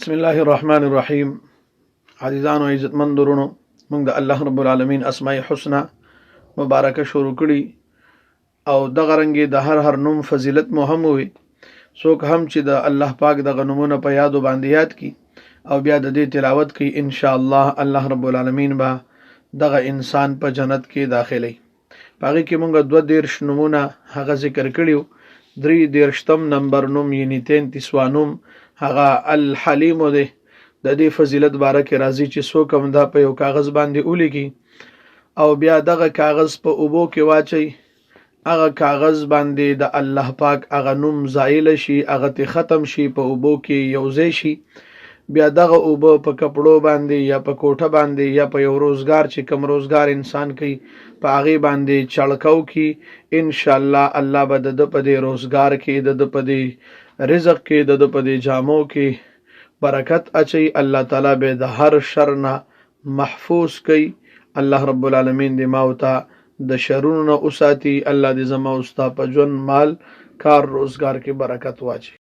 بسم الله الرحمن الرحیم. عزیزانو عزتمن درونو، موږ د الله رب العالمین اسماء الحسنا مبارکه شروع کړي او دغه رنګې د هر نوم فضیلت مو هم وي. څوک هم چې د الله پاک دغه نومونه په یادو باندې یاد کی او بیا د دې تلاوت کوي، ان شاء الله رب العالمین به دغه انسان په جنت کې داخلي. پاره کې موږ 22 نومونه هغه ذکر کړیو. 33 نمبر نوم یعنی 33 نوم هغه الحلیم دی. د دې فضیلت باره کې راځي چې څوک هم دا په یو کاغذ باندې ولیکي او بیا دغه کاغذ په اوبو کې واچي، هغه کاغذ باندې د الله پاک هغه نوم زایل شي، هغه ته ختم شي، په اوبو کې یوځای شي. بیا دغه اوبو په کپړو باندې یا په کوټه باندې یا په یو روزګار چې کوم روزګار انسان کوي په هغه باندې چړکاو کی، ان شاء الله به د په دې روزګار کې د په دې رزق کې د په دې جامو کې برکت اچي. الله تعالی به د هر شر نه محفوظ کوي. الله رب العالمین دې ما او تا د شرونو نه اوساتي. الله دې زما او ستا په ژوند، مال، کار، روزګار کې برکت واچي.